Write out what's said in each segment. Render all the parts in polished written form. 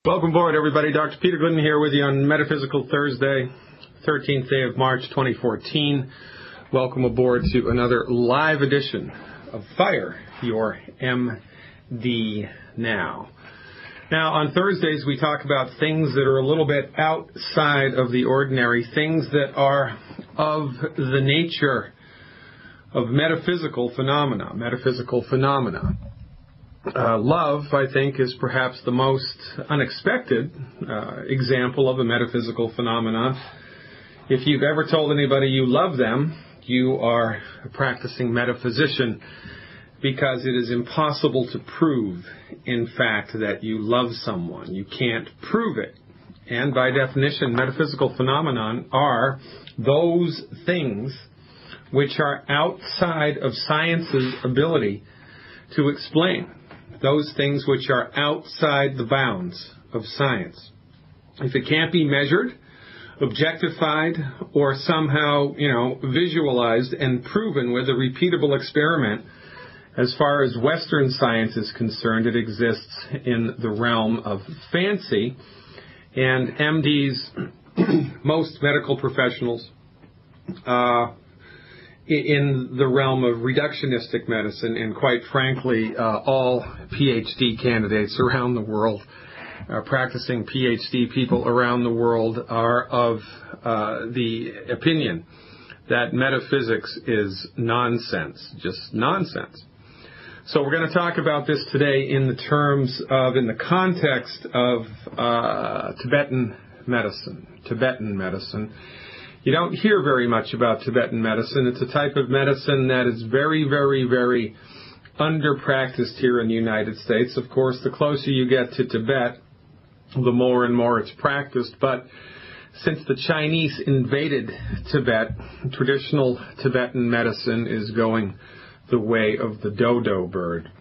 Welcome aboard, everybody. Dr. Peter Glidden here with you on Metaphysical Thursday, 13th day of March 2014. Welcome aboard to another live edition of Fire Your MD Now. Now, on Thursdays, we talk about things that are a little bit outside of the ordinary, things that are of the nature of metaphysical phenomena. Love, I think, is perhaps the most unexpected example of a metaphysical phenomenon. If you've ever told anybody you love them, you are a practicing metaphysician, because it is impossible to prove, in fact, that you love someone. You can't prove it. And by definition, metaphysical phenomenon are those things which are outside of science's ability to explain. Those things which are outside the bounds of science. If it can't be measured, objectified, or somehow, visualized and proven with a repeatable experiment, as far as Western science is concerned, it exists in the realm of fancy. And MDs, most medical professionals, in the realm of reductionistic medicine, and quite frankly, all PhD candidates around the world, practicing PhD people around the world, are of the opinion that metaphysics is nonsense, just nonsense. So we're going to talk about this today in the context of Tibetan medicine. You don't hear very much about Tibetan medicine. It's a type of medicine that is very, very, very under-practiced here in the United States. Of course, the closer you get to Tibet, the more and more it's practiced. But since the Chinese invaded Tibet, traditional Tibetan medicine is going the way of the dodo bird.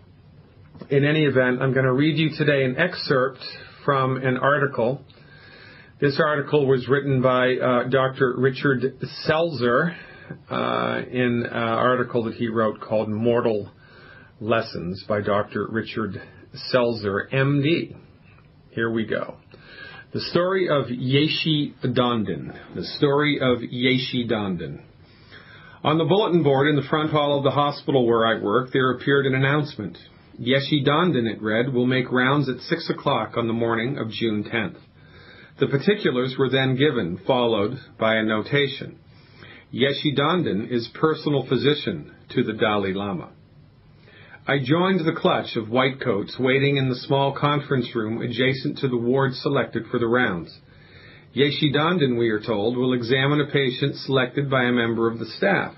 In any event, I'm going to read you today an excerpt from an article. This article was written by Dr. Richard Selzer in an article that he wrote called Mortal Lessons by Dr. Richard Selzer, MD. Here we go. The story of Yeshi Danden. On the bulletin board in the front hall of the hospital where I work, there appeared an announcement. Yeshi Danden, it read, will make rounds at 6 o'clock on the morning of June 10th. The particulars were then given, followed by a notation. Yeshi Danden is personal physician to the Dalai Lama. I joined the clutch of whitecoats waiting in the small conference room adjacent to the ward selected for the rounds. Yeshi Danden, we are told, will examine a patient selected by a member of the staff.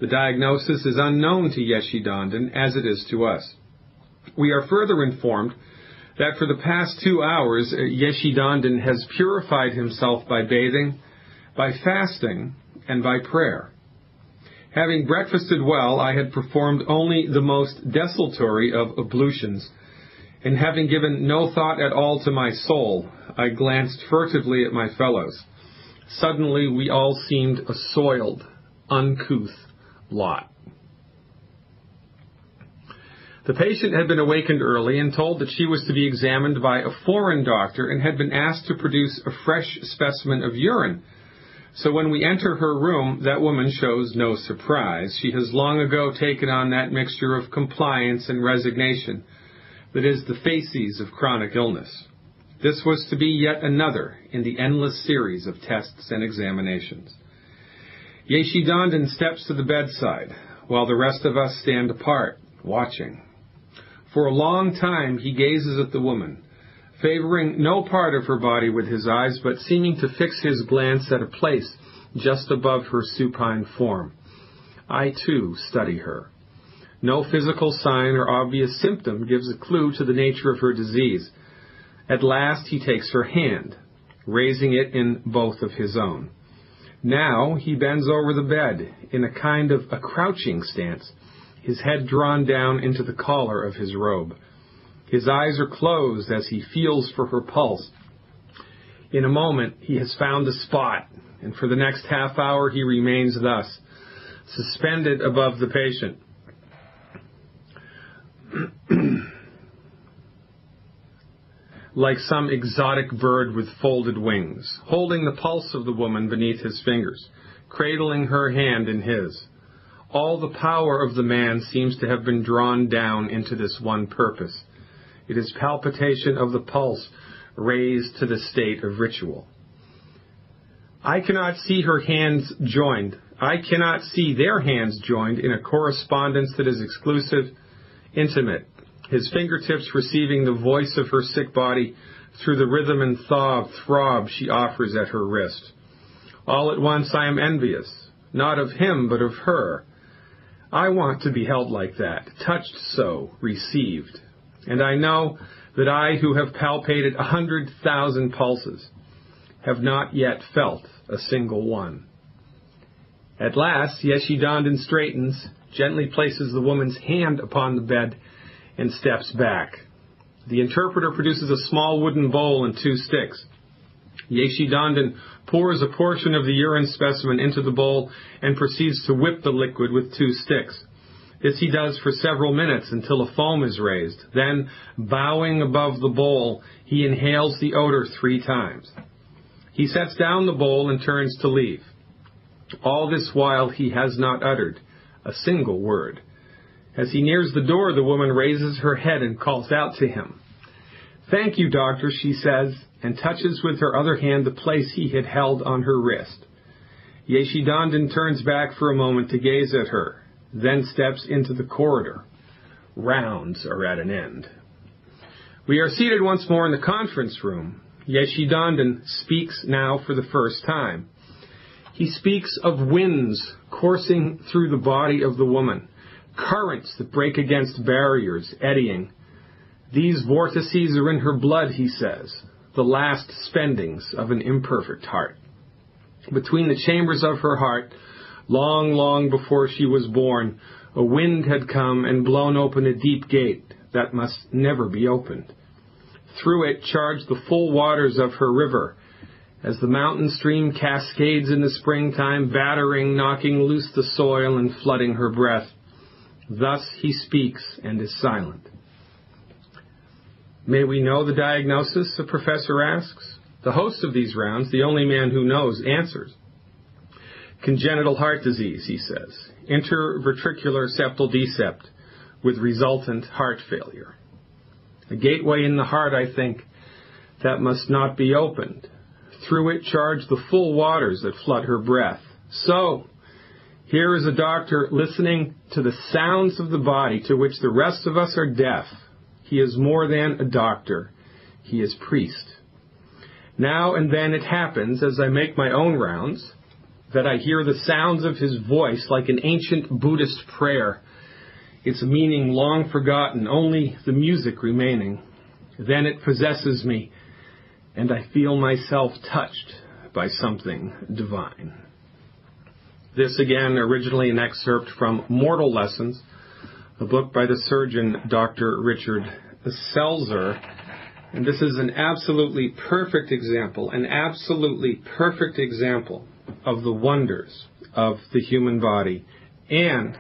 The diagnosis is unknown to Yeshi Danden, as it is to us. We are further informed that for the past 2 hours, Yeshi Danden has purified himself by bathing, by fasting, and by prayer. Having breakfasted well, I had performed only the most desultory of ablutions, and having given no thought at all to my soul, I glanced furtively at my fellows. Suddenly, we all seemed a soiled, uncouth lot. The patient had been awakened early and told that she was to be examined by a foreign doctor and had been asked to produce a fresh specimen of urine. So when we enter her room, that woman shows no surprise. She has long ago taken on that mixture of compliance and resignation that is the facies of chronic illness. This was to be yet another in the endless series of tests and examinations. Yeshi Danden steps to the bedside, while the rest of us stand apart, watching. For a long time he gazes at the woman, favoring no part of her body with his eyes, but seeming to fix his glance at a place just above her supine form. I, too, study her. No physical sign or obvious symptom gives a clue to the nature of her disease. At last he takes her hand, raising it in both of his own. Now he bends over the bed in a kind of a crouching stance, his head drawn down into the collar of his robe. His eyes are closed as he feels for her pulse. In a moment, he has found a spot, and for the next half hour he remains thus, suspended above the patient. like some exotic bird with folded wings, holding the pulse of the woman beneath his fingers, cradling her hand in his. All the power of the man seems to have been drawn down into this one purpose. It is palpitation of the pulse raised to the state of ritual. I cannot see her hands joined. I cannot see their hands joined in a correspondence that is exclusive, intimate, his fingertips receiving the voice of her sick body through the rhythm and throb she offers at her wrist. All at once I am envious, not of him, but of her. I want to be held like that, touched so, received. And I know that I, who have palpated 100,000 pulses, have not yet felt a single one. At last, Yeshidandin straightens, gently places the woman's hand upon the bed, and steps back. The interpreter produces a small wooden bowl and 2 sticks. Yeshidandin pours a portion of the urine specimen into the bowl and proceeds to whip the liquid with 2 sticks. This he does for several minutes until a foam is raised. Then, bowing above the bowl, he inhales the odor 3 times. He sets down the bowl and turns to leave. All this while he has not uttered a single word. As he nears the door, the woman raises her head and calls out to him. "Thank you, doctor," she says, and touches with her other hand the place he had held on her wrist. Yeshidandin turns back for a moment to gaze at her, then steps into the corridor. Rounds are at an end. We are seated once more in the conference room. Yeshidandin speaks now for the first time. He speaks of winds coursing through the body of the woman, currents that break against barriers, eddying. These vortices are in her blood, he says, the last spendings of an imperfect heart. Between the chambers of her heart, long, long before she was born, a wind had come and blown open a deep gate that must never be opened. Through it charged the full waters of her river, as the mountain stream cascades in the springtime, battering, knocking loose the soil and flooding her breath. Thus he speaks and is silent. May we know the diagnosis, the professor asks. The host of these rounds, the only man who knows, answers. Congenital heart disease, he says. Interventricular septal decept with resultant heart failure. A gateway in the heart, I think, that must not be opened. Through it charge the full waters that flood her breath. So, here is a doctor listening to the sounds of the body to which the rest of us are deaf. He is more than a doctor. He is priest. Now and then it happens, as I make my own rounds, that I hear the sounds of his voice like an ancient Buddhist prayer, its meaning long forgotten, only the music remaining. Then it possesses me, and I feel myself touched by something divine. This, again, originally an excerpt from Mortal Lessons, a book by the surgeon Dr. Richard Selzer. And this is an absolutely perfect example of the wonders of the human body and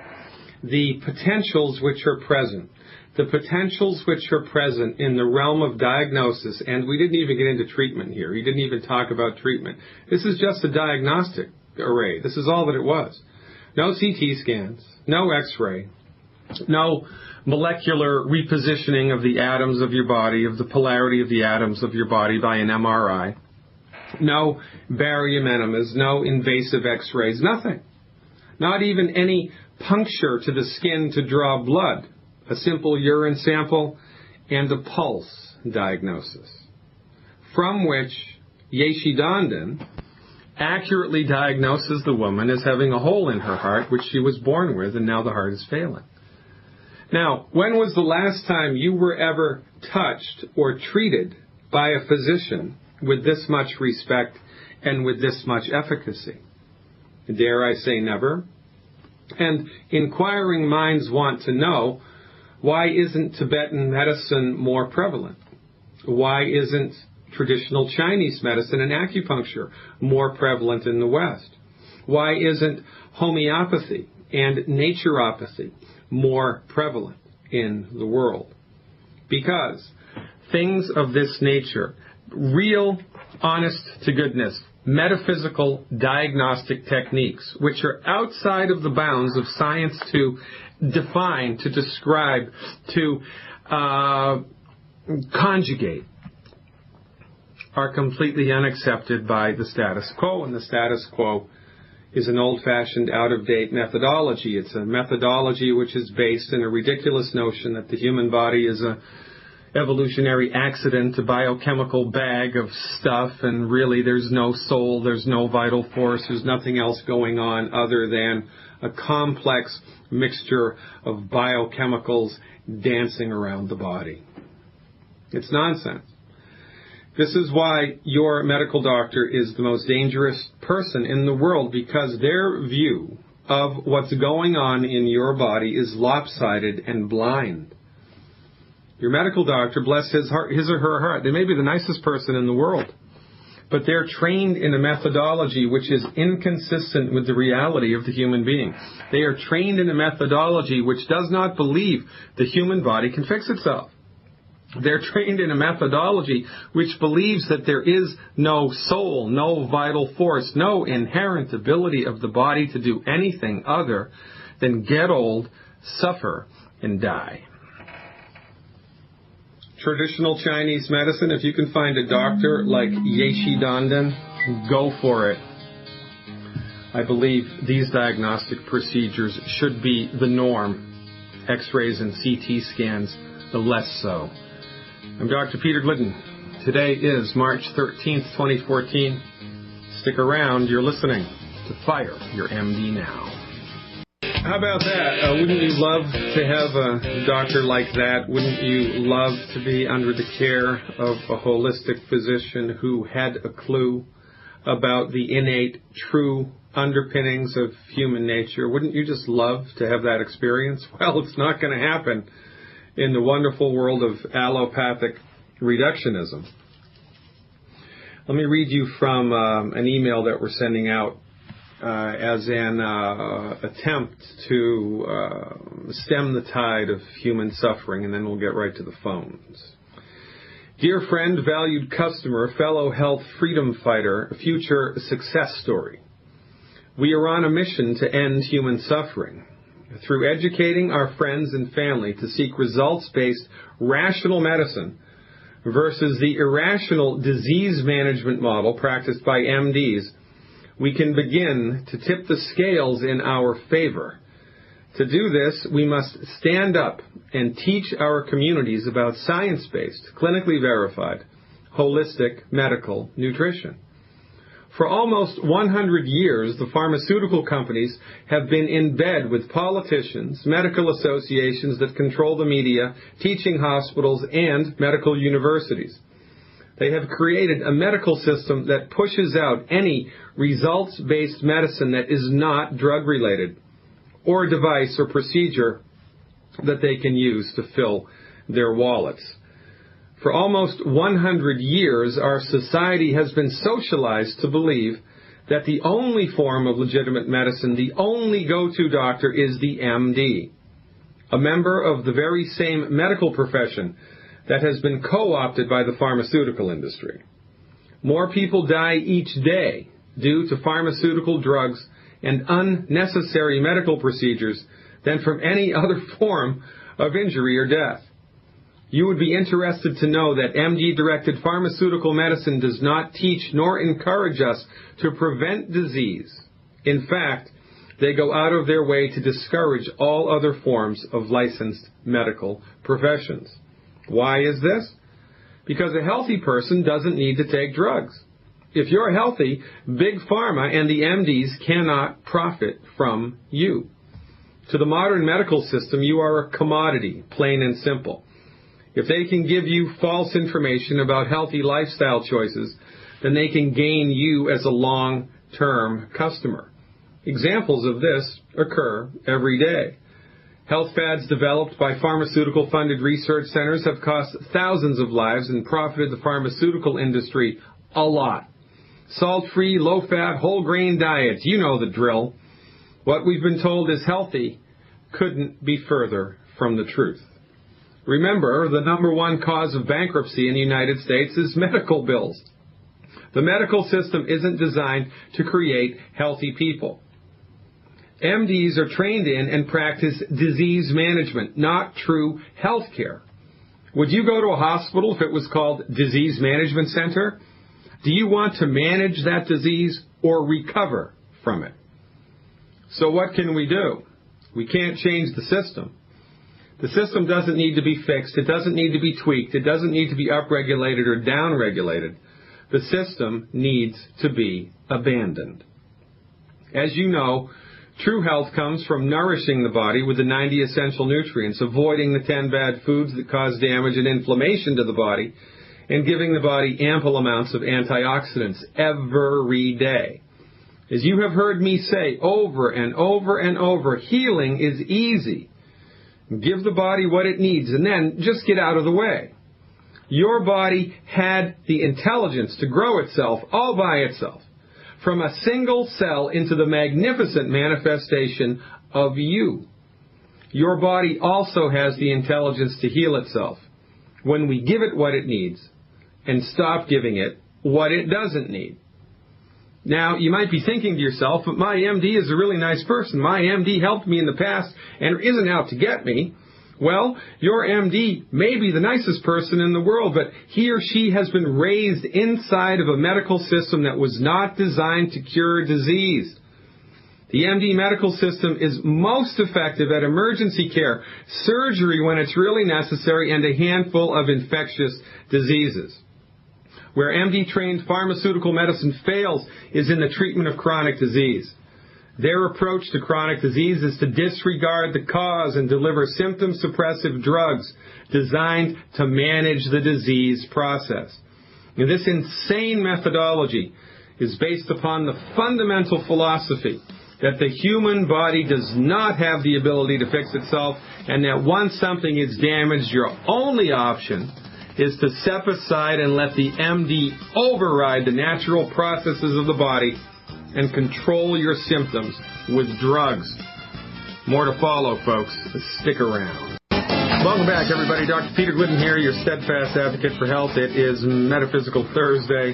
the potentials which are present. The potentials which are present in the realm of diagnosis, and we didn't even get into treatment here. He didn't even talk about treatment. This is just a diagnostic array. This is all that it was. No CT scans, no X-ray, no molecular repositioning of the atoms of your body, of the polarity of the atoms of your body by an MRI, no barium enemas, no invasive X-rays, nothing. Not even any puncture to the skin to draw blood. A simple urine sample and a pulse diagnosis, from which Yeshidandin accurately diagnoses the woman as having a hole in her heart, which she was born with, and now the heart is failing. Now, when was the last time you were ever touched or treated by a physician with this much respect and with this much efficacy? Dare I say never? And inquiring minds want to know, why isn't Tibetan medicine more prevalent? Why isn't traditional Chinese medicine and acupuncture more prevalent in the West? Why isn't homeopathy and naturopathy more prevalent in the world? Because things of this nature, real, honest to goodness, metaphysical diagnostic techniques, which are outside of the bounds of science to define, to describe, to conjugate, are completely unaccepted by the status quo, and the status quo is an old-fashioned, out-of-date methodology. It's a methodology which is based in a ridiculous notion that the human body is a evolutionary accident, a biochemical bag of stuff, and really there's no soul, there's no vital force, there's nothing else going on other than a complex mixture of biochemicals dancing around the body. It's nonsense. This is why your medical doctor is the most dangerous person in the world, because their view of what's going on in your body is lopsided and blind. Your medical doctor, bless his or her heart, they may be the nicest person in the world, but they're trained in a methodology which is inconsistent with the reality of the human being. They are trained in a methodology which does not believe the human body can fix itself. They're trained in a methodology which believes that there is no soul, no vital force, no inherent ability of the body to do anything other than get old, suffer, and die. Traditional Chinese medicine, if you can find a doctor like Yeshi Dandan, go for it. I believe these diagnostic procedures should be the norm. X-rays and CT scans, the less so. I'm Dr. Peter Glidden. Today is March 13th, 2014. Stick around. You're listening to Fire Your MD Now. How about that? Wouldn't you love to have a doctor like that? Wouldn't you love to be under the care of a holistic physician who had a clue about the innate, true underpinnings of human nature? Wouldn't you just love to have that experience? Well, it's not going to happen in the wonderful world of allopathic reductionism. Let me read you from an email that we're sending out as an attempt to stem the tide of human suffering, and then we'll get right to the phones. Dear friend, valued customer, fellow health freedom fighter, future success story. We are on a mission to end human suffering through educating our friends and family to seek results-based rational medicine versus the irrational disease management model practiced by MDs. We can begin to tip the scales in our favor. To do this, we must stand up and teach our communities about science-based, clinically verified, holistic medical nutrition. For almost 100 years, the pharmaceutical companies have been in bed with politicians, medical associations that control the media, teaching hospitals, and medical universities. They have created a medical system that pushes out any results-based medicine that is not drug-related, or device or procedure that they can use to fill their wallets. For almost 100 years, our society has been socialized to believe that the only form of legitimate medicine, the only go-to doctor, is the MD, a member of the very same medical profession that has been co-opted by the pharmaceutical industry. More people die each day due to pharmaceutical drugs and unnecessary medical procedures than from any other form of injury or death. You would be interested to know that MD-directed pharmaceutical medicine does not teach nor encourage us to prevent disease. In fact, they go out of their way to discourage all other forms of licensed medical professions. Why is this? Because a healthy person doesn't need to take drugs. If you're healthy, Big Pharma and the MDs cannot profit from you. To the modern medical system, you are a commodity, plain and simple. If they can give you false information about healthy lifestyle choices, then they can gain you as a long-term customer. Examples of this occur every day. Health fads developed by pharmaceutical-funded research centers have cost thousands of lives and profited the pharmaceutical industry a lot. Salt-free, low-fat, whole-grain diets, you know the drill. What we've been told is healthy couldn't be further from the truth. Remember, the number one cause of bankruptcy in the United States is medical bills. The medical system isn't designed to create healthy people. MDs are trained in and practice disease management, not true health care. Would you go to a hospital if it was called Disease Management Center? Do you want to manage that disease or recover from it? So what can we do? We can't change the system. The system doesn't need to be fixed. It doesn't need to be tweaked. It doesn't need to be upregulated or downregulated. The system needs to be abandoned. As you know, true health comes from nourishing the body with the 90 essential nutrients, avoiding the 10 bad foods that cause damage and inflammation to the body, and giving the body ample amounts of antioxidants every day. As you have heard me say over and over and over, healing is easy. Give the body what it needs, and then just get out of the way. Your body had the intelligence to grow itself all by itself, from a single cell into the magnificent manifestation of you. Your body also has the intelligence to heal itself when we give it what it needs and stop giving it what it doesn't need. Now, you might be thinking to yourself, but my MD is a really nice person. My MD helped me in the past and isn't out to get me. Well, your MD may be the nicest person in the world, but he or she has been raised inside of a medical system that was not designed to cure disease. The MD medical system is most effective at emergency care, surgery when it's really necessary, and a handful of infectious diseases. Where MD-trained pharmaceutical medicine fails is in the treatment of chronic disease. Their approach to chronic disease is to disregard the cause and deliver symptom-suppressive drugs designed to manage the disease process. And this insane methodology is based upon the fundamental philosophy that the human body does not have the ability to fix itself, and that once something is damaged, your only option is to step aside and let the MD override the natural processes of the body and control your symptoms with drugs. More to follow, folks. Stick around. Welcome back, everybody. Dr. Peter Glidden here, your steadfast advocate for health. It is Metaphysical Thursday.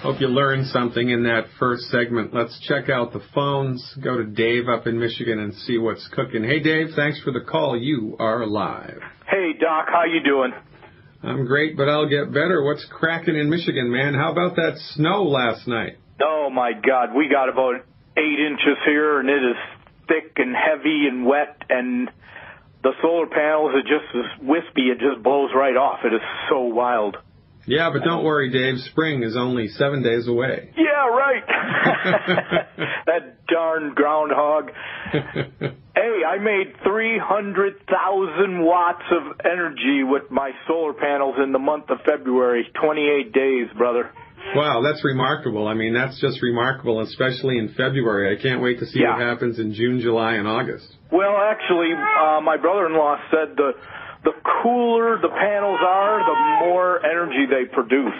Hope you learned something in that first segment. Let's check out the phones. Go to Dave up in Michigan and see what's cooking. Hey, Dave, thanks for the call. You are live. Hey, Doc, how you doing? I'm great, but I'll get better. What's cracking in Michigan, man? How about that snow last night? Oh, my God. We got about 8 inches here, and it is thick and heavy and wet, and the solar panels are just as wispy. It just blows right off. It is so wild. Yeah, but don't worry, Dave. Spring is only 7 days away. Yeah, right. That darn groundhog. Hey, I made 300,000 watts of energy with my solar panels in the month of February. 28 days, brother. Wow, that's remarkable. I mean, that's just remarkable, especially in February. I can't wait to see what happens in June, July, and August. Well, actually, my brother-in-law said the cooler the panels are, the more energy they produce.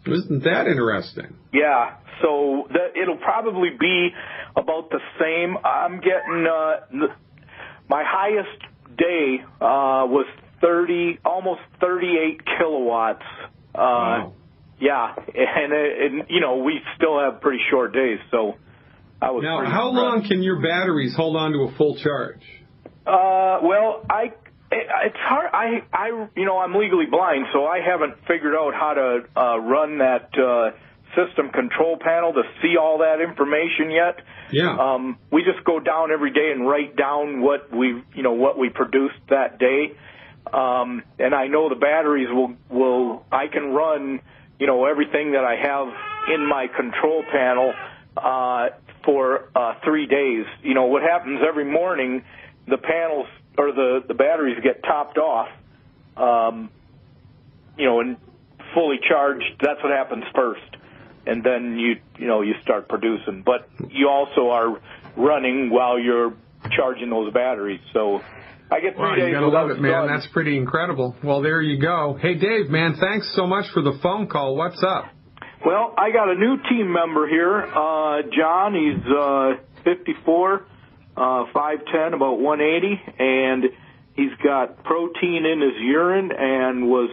Isn't that interesting? Yeah, so it'll probably be about the same. I'm getting my highest day was almost 38 kilowatts. Wow. Yeah, and you know, we still have pretty short days, so I was. Now, how long can your batteries hold on to a full charge? Well, it's hard. I'm legally blind, so I haven't figured out how to run that system control panel to see all that information yet. Yeah. We just go down every day and write down what we produced that day. And I know the batteries I can run, everything that I have in my control panel for 3 days. What happens every morning, the panels or the batteries get topped off, and fully charged. That's what happens first. And then you start producing. But you also are running while you're charging those batteries. So I get 3 days. You gotta love it, man. That's pretty incredible. Well, there you go. Hey, Dave, man, thanks so much for the phone call. What's up? Well, I got a new team member here, John. He's 54, 5'10", about 180, and He's got protein in his urine and was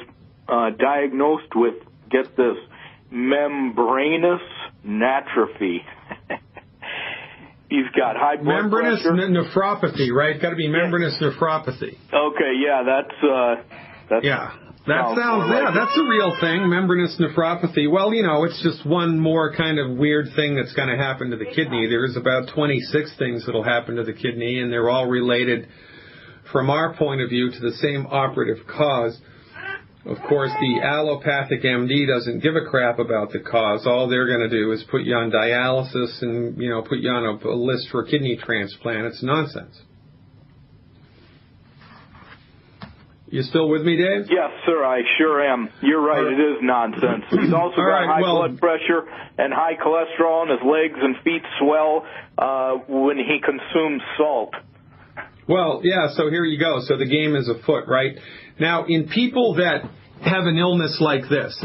diagnosed with, get this, membranous nephropathy. He's got high blood membranous pressure. Nephropathy, right? Got to be membranous nephropathy. Okay, yeah, that's yeah. That sounds, that's a real thing, membranous nephropathy. Well, you know, it's just one more kind of weird thing that's going to happen to the kidney. There's about 26 things that'll happen to the kidney, and they're all related, from our point of view, to the same operative cause. Of course, the allopathic MD doesn't give a crap about the cause. All they're going to do is put you on dialysis and, you know, put you on a list for a kidney transplant. It's nonsense. You still with me, Dave? Yes, sir, I sure am. You're right, it is nonsense. He's also got high blood pressure and high cholesterol, and his legs and feet swell when he consumes salt. Well, yeah, so here you go. So the game is afoot, right? Now, in people that have an illness like this,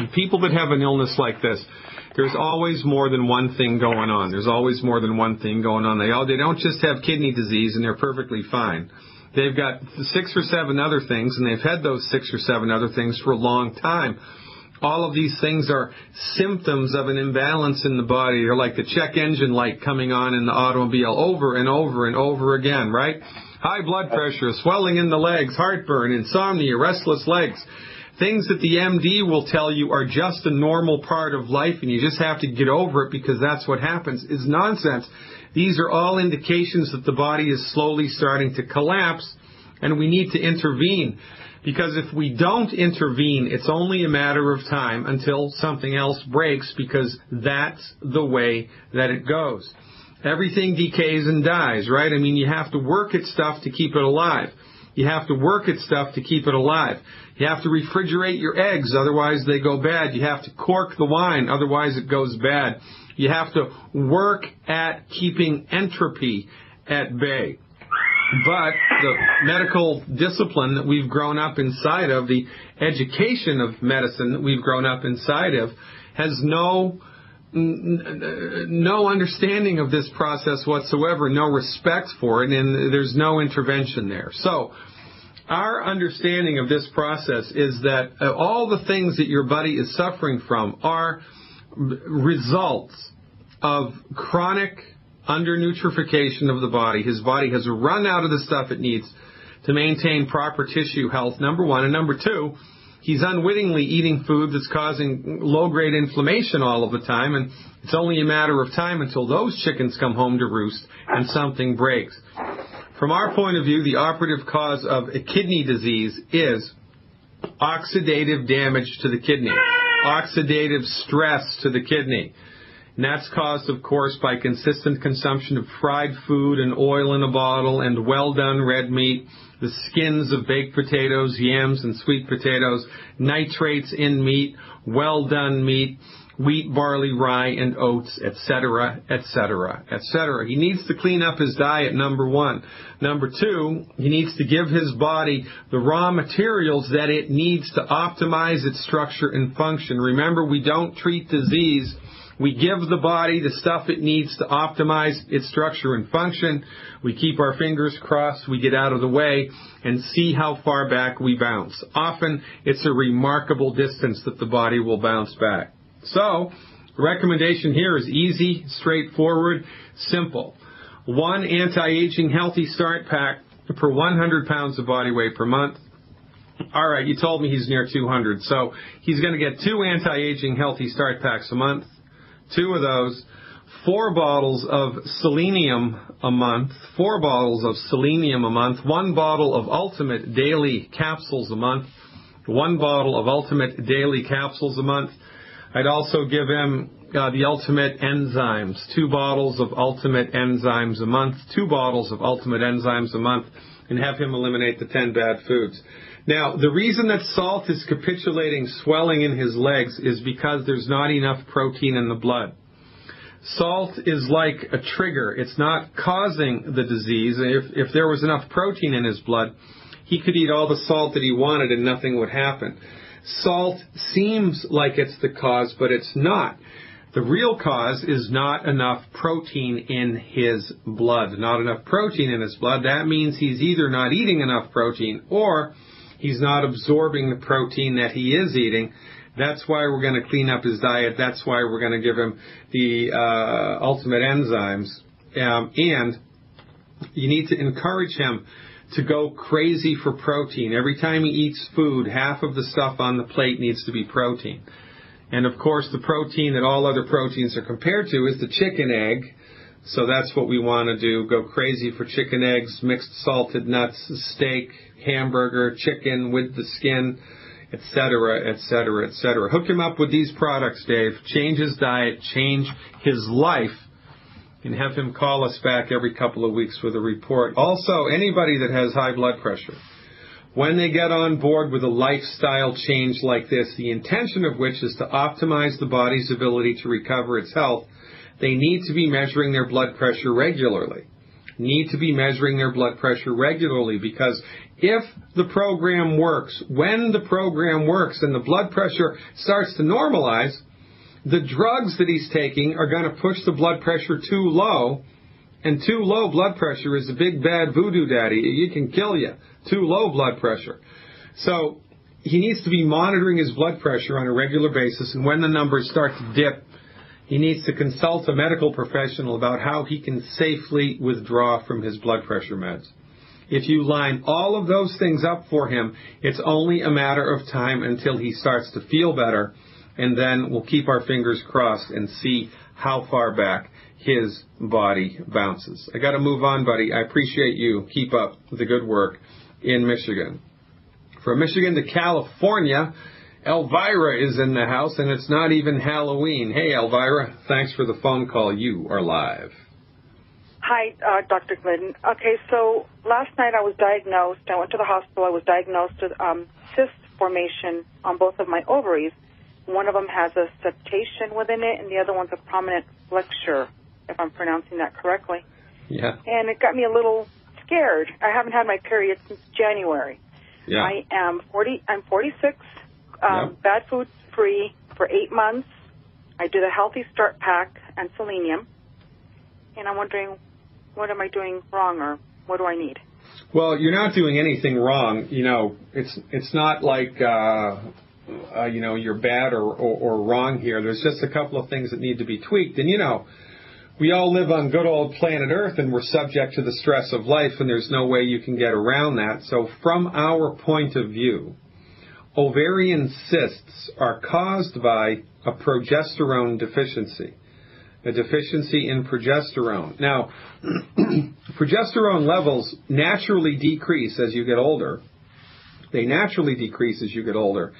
there's always more than one thing going on. There's always more than one thing going on. They don't just have kidney disease, and they're perfectly fine. They've got 6 or 7 other things, and they've had those 6 or 7 other things for a long time. All of these things are symptoms of an imbalance in the body. They're like the check engine light coming on in the automobile over and over and over again, right? High blood pressure, swelling in the legs, heartburn, insomnia, restless legs. Things that the MD will tell you are just a normal part of life and you just have to get over it because that's what happens is nonsense. These are all indications that the body is slowly starting to collapse and we need to intervene. Because if we don't intervene, it's only a matter of time until something else breaks because that's the way that it goes. Everything decays and dies, right? I mean, you have to work at stuff to keep it alive. You have to work at stuff to keep it alive. You have to refrigerate your eggs, otherwise they go bad. You have to cork the wine, otherwise it goes bad. You have to work at keeping entropy at bay. But the medical discipline that we've grown up inside of, the education of medicine that we've grown up inside of, has no understanding of this process whatsoever, no respect for it, and there's no intervention there. So our understanding of this process is that all the things that your buddy is suffering from are results of chronic undernutrification of the body. His body has run out of the stuff it needs to maintain proper tissue health, number one. And number two, he's unwittingly eating food that's causing low-grade inflammation all of the time, and it's only a matter of time until those chickens come home to roost and something breaks. From our point of view, the operative cause of a kidney disease is oxidative damage to the kidney, oxidative stress to the kidney. And that's caused, of course, by consistent consumption of fried food and oil in a bottle and well-done red meat, the skins of baked potatoes, yams, and sweet potatoes, nitrates in meat, well-done meat, wheat, barley, rye, and oats, etc., etc., etc. He needs to clean up his diet, number one. Number two, he needs to give his body the raw materials that it needs to optimize its structure and function. Remember, we don't treat disease. We give the body the stuff it needs to optimize its structure and function. We keep our fingers crossed, we get out of the way, and see how far back we bounce. Often, it's a remarkable distance that the body will bounce back. So, the recommendation here is easy, straightforward, simple. 1 anti-aging healthy start pack per 100 pounds of body weight per month. All right, you told me he's near 200, so he's going to get 2 anti-aging healthy start packs a month. 2 of those, 4 bottles of selenium a month, 4 bottles of selenium a month, 1 bottle of Ultimate Daily Capsules a month, 1 bottle of Ultimate Daily Capsules a month. I'd also give him the Ultimate Enzymes, 2 bottles of Ultimate Enzymes a month, 2 bottles of Ultimate Enzymes a month, and have him eliminate the 10 bad foods. Now, the reason that salt is capitulating swelling in his legs is because there's not enough protein in the blood. Salt is like a trigger. It's not causing the disease. If there was enough protein in his blood, he could eat all the salt that he wanted and nothing would happen. Salt seems like it's the cause, but it's not. The real cause is not enough protein in his blood. Not enough protein in his blood. That means he's either not eating enough protein or he's not absorbing the protein that he is eating. That's why we're going to clean up his diet. That's why we're going to give him the ultimate enzymes. And you need to encourage him to go crazy for protein. Every time he eats food, half of the stuff on the plate needs to be protein. And, of course, the protein that all other proteins are compared to is the chicken egg. So that's what we want to do. Go crazy for chicken eggs, mixed salted nuts, steak, hamburger, chicken with the skin, etc., etc., etc. Hook him up with these products, Dave. Change his diet, change his life, and have him call us back every couple of weeks with a report. Also, anybody that has high blood pressure, when they get on board with a lifestyle change like this, the intention of which is to optimize the body's ability to recover its health, they need to be measuring their blood pressure regularly. Need to be measuring their blood pressure regularly, because if the program works, when the program works and the blood pressure starts to normalize, the drugs that he's taking are going to push the blood pressure too low, and too low blood pressure is a big bad voodoo daddy. It can kill you. Too low blood pressure. So he needs to be monitoring his blood pressure on a regular basis, and when the numbers start to dip, he needs to consult a medical professional about how he can safely withdraw from his blood pressure meds. If you line all of those things up for him, it's only a matter of time until he starts to feel better, and then we'll keep our fingers crossed and see how far back his body bounces. I got to move on, buddy. I appreciate you. Keep up the good work in Michigan. From Michigan to California, Elvira is in the house, and it's not even Halloween. Hey, Elvira, thanks for the phone call. You are live. Hi, Dr. Glidden. Okay, so last night I was diagnosed. I went to the hospital. I was diagnosed with cyst formation on both of my ovaries. One of them has a septation within it, and the other one's a prominent flexure, if I'm pronouncing that correctly. Yeah. And it got me a little scared. I haven't had my period since January. Yeah. I'm 46, bad food free for 8 months. I did a Healthy Start pack and selenium. And I'm wondering, what am I doing wrong, or what do I need? Well, you're not doing anything wrong. You know, it's not like you're bad or wrong here. There's just a couple of things that need to be tweaked. And, we all live on good old planet Earth, and we're subject to the stress of life, and there's no way you can get around that. So from our point of view, ovarian cysts are caused by a progesterone deficiency, a deficiency in progesterone. Now, progesterone levels naturally decrease as you get older. They naturally decrease as you get older.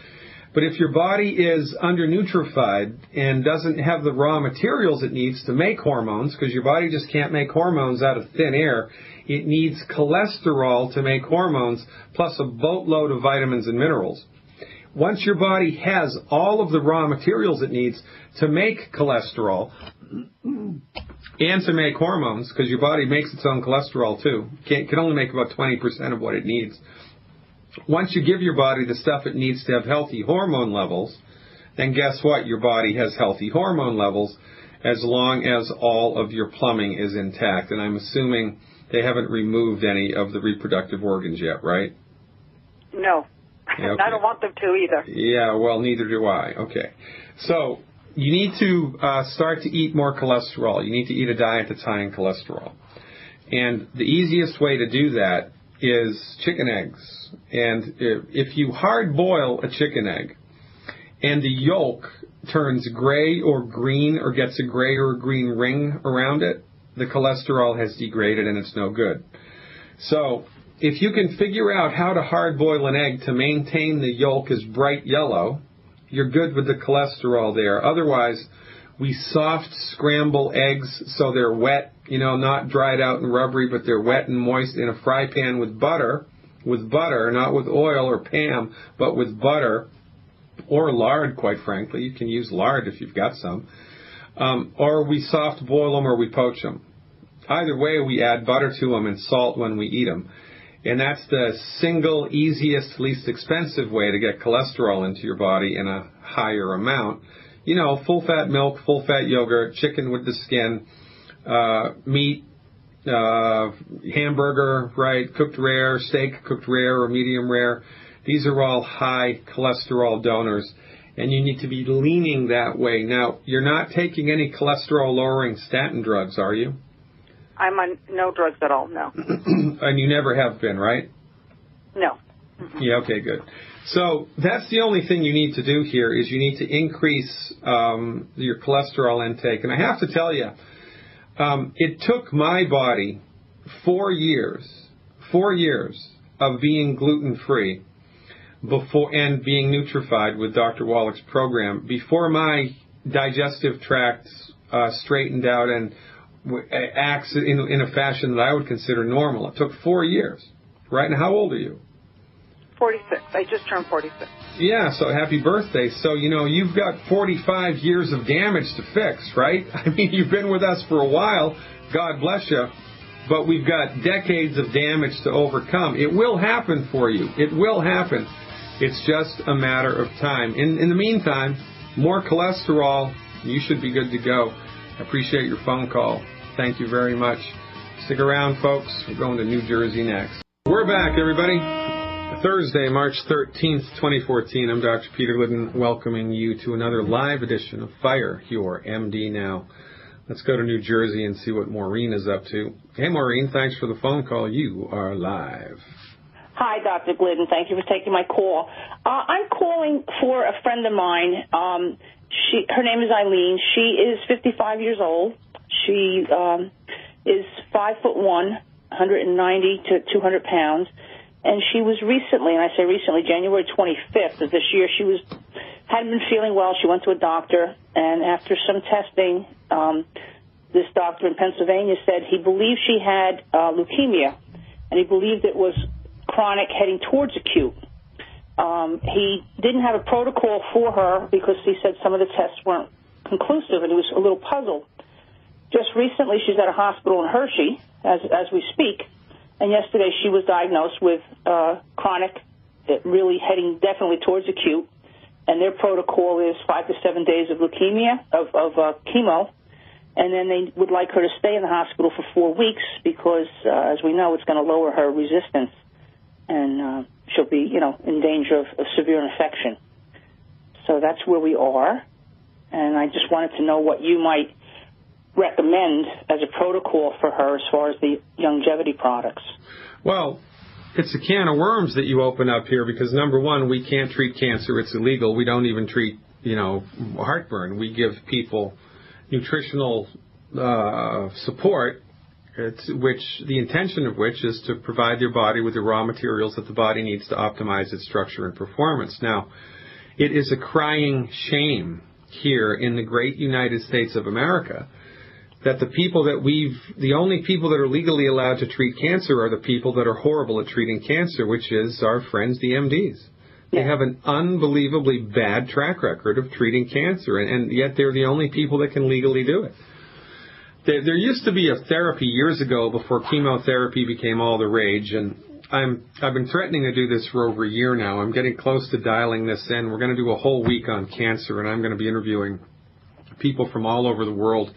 But if your body is undernutrified and doesn't have the raw materials it needs to make hormones, because your body just can't make hormones out of thin air, it needs cholesterol to make hormones, plus a boatload of vitamins and minerals. Once your body has all of the raw materials it needs to make cholesterol and to make hormones, because your body makes its own cholesterol too, can only make about 20% of what it needs. Once you give your body the stuff it needs to have healthy hormone levels, then guess what? Your body has healthy hormone levels as long as all of your plumbing is intact. And I'm assuming they haven't removed any of the reproductive organs yet, right? No. Okay. I don't want them to either. Yeah, well, neither do I. Okay. So you need to start to eat more cholesterol. You need to eat a diet that's high in cholesterol. And the easiest way to do that is chicken eggs. And if you hard boil a chicken egg and the yolk turns gray or green or gets a gray or a green ring around it, the cholesterol has degraded and it's no good. So if you can figure out how to hard boil an egg to maintain the yolk as bright yellow, you're good with the cholesterol there. Otherwise, we soft scramble eggs so they're wet, not dried out and rubbery, but they're wet and moist in a fry pan with butter, not with oil or Pam, but with butter or lard, quite frankly. You can use lard if you've got some. Or we soft boil them or we poach them. Either way, we add butter to them and salt when we eat them. And that's the single easiest, least expensive way to get cholesterol into your body in a higher amount. full-fat milk, full-fat yogurt, chicken with the skin, meat, hamburger, right, cooked rare, steak cooked rare or medium rare. These are all high cholesterol donors, and you need to be leaning that way. Now, you're not taking any cholesterol-lowering statin drugs, are you? I'm on no drugs at all, no. And you never have been, right? No. Mm-hmm. Yeah, okay, good. So that's the only thing you need to do here is you need to increase your cholesterol intake. And I have to tell you, it took my body 4 years of being gluten-free before and being nutrified with Dr. Wallach's program before my digestive tract straightened out and acts in a fashion that I would consider normal. It took 4 years. Right? And how old are you? 46. I just turned 46. Yeah, so happy birthday. So, you've got 45 years of damage to fix, right? I mean, you've been with us for a while. God bless you. But we've got decades of damage to overcome. It will happen for you. It will happen. It's just a matter of time. In the meantime, more cholesterol, you should be good to go. I appreciate your phone call. Thank you very much. Stick around, folks. We're going to New Jersey next. We're back, everybody. Thursday, March 13th, 2014. I'm Dr. Peter Glidden, welcoming you to another live edition of Fire Your MD Now. Let's go to New Jersey and see what Maureen is up to. Hey, Maureen, thanks for the phone call. You are live. Hi, Dr. Glidden. Thank you for taking my call. I'm calling for a friend of mine. Her name is Eileen. She is 55 years old. She is 5'1", 190 to 200 pounds. And she was recently, and I say recently, January 25th of this year, hadn't been feeling well. She went to a doctor, and after some testing, this doctor in Pennsylvania said he believed she had leukemia, and he believed it was chronic heading towards acute. He didn't have a protocol for her because he said some of the tests weren't conclusive, and he was a little puzzled. Just recently, she's at a hospital in Hershey, as we speak, and yesterday she was diagnosed with chronic, really heading definitely towards acute, and their protocol is 5 to 7 days of leukemia, of chemo, and then they would like her to stay in the hospital for 4 weeks because, as we know, it's going to lower her resistance, and she'll be, in danger of severe infection. So that's where we are, and I just wanted to know what you might recommend as a protocol for her as far as the longevity products. Well, it's a can of worms that you open up here because, number one, we can't treat cancer. It's illegal. We don't even treat, heartburn. We give people nutritional support, which the intention of which is to provide their body with the raw materials that the body needs to optimize its structure and performance. Now, it is a crying shame here in the great United States of America that the only people that are legally allowed to treat cancer are the people that are horrible at treating cancer, which is our friends, the MDs. They have an unbelievably bad track record of treating cancer, and yet they're the only people that can legally do it. There used to be a therapy years ago before chemotherapy became all the rage, and I've been threatening to do this for over a year now. I'm getting close to dialing this in. We're going to do a whole week on cancer, and I'm going to be interviewing people from all over the world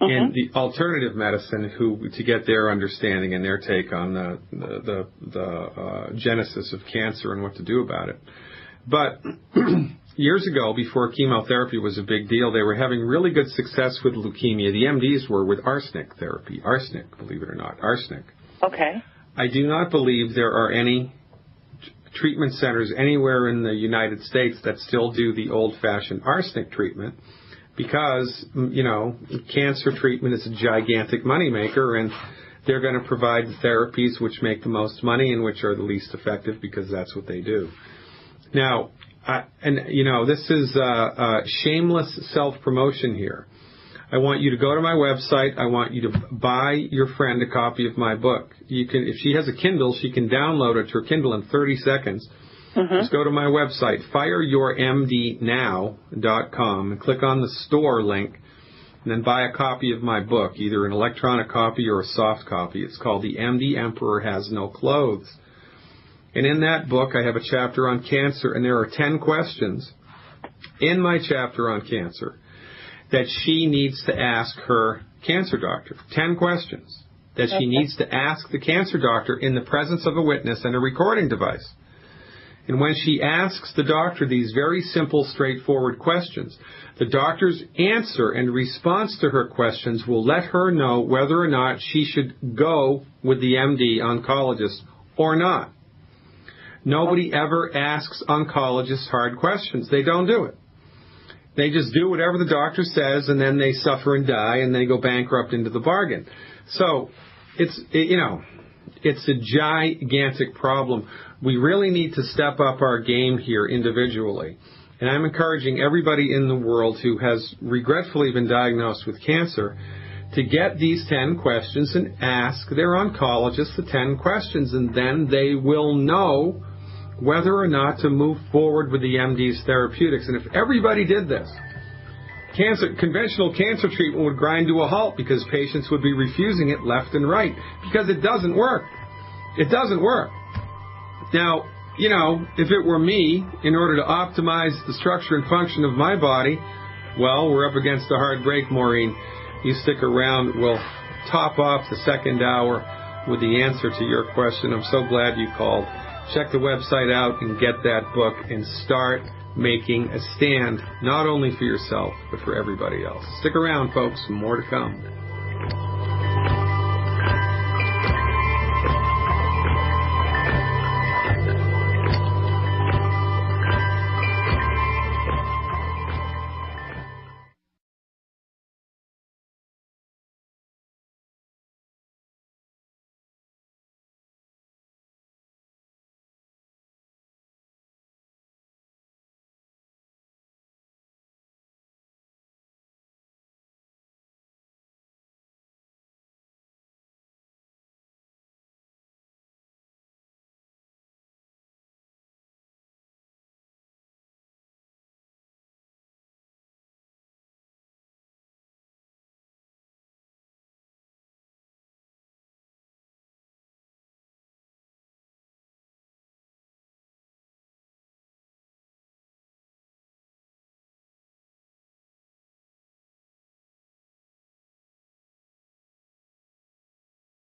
in the alternative medicine to get their understanding and their take on the genesis of cancer and what to do about it. But years ago, before chemotherapy was a big deal, they were having really good success with leukemia. The MDs were with arsenic therapy. Arsenic, believe it or not, arsenic. Okay. I do not believe there are any treatment centers anywhere in the United States that still do the old-fashioned arsenic treatment because, cancer treatment is a gigantic moneymaker, and they're going to provide the therapies which make the most money and which are the least effective because that's what they do. Now, this is shameless self-promotion here. I want you to go to my website. I want you to buy your friend a copy of my book. If she has a Kindle, she can download it to her Kindle in 30 seconds. Just go to my website, fireyourmdnow.com, and click on the store link, and then buy a copy of my book, either an electronic copy or a soft copy. It's called The MD Emperor Has No Clothes. And in that book, I have a chapter on cancer, and there are 10 questions in my chapter on cancer that she needs to ask her cancer doctor. 10 questions that she needs to ask the cancer doctor in the presence of a witness and a recording device. And when she asks the doctor these very simple, straightforward questions, the doctor's answer and response to her questions will let her know whether or not she should go with the MD oncologist or not. Nobody ever asks oncologists hard questions. They don't do it. They just do whatever the doctor says, and then they suffer and die, and they go bankrupt into the bargain. So it's a gigantic problem. We really need to step up our game here individually. And I'm encouraging everybody in the world who has regretfully been diagnosed with cancer to get these 10 questions and ask their oncologist the 10 questions, and then they will know whether or not to move forward with the MD's therapeutics. And if everybody did this, conventional cancer treatment would grind to a halt because patients would be refusing it left and right because it doesn't work. It doesn't work. Now, if it were me, in order to optimize the structure and function of my body, well, we're up against a hard break, Maureen. You stick around. We'll top off the second hour with the answer to your question. I'm so glad you called. Check the website out and get that book and start making a stand, not only for yourself, but for everybody else. Stick around, folks. More to come.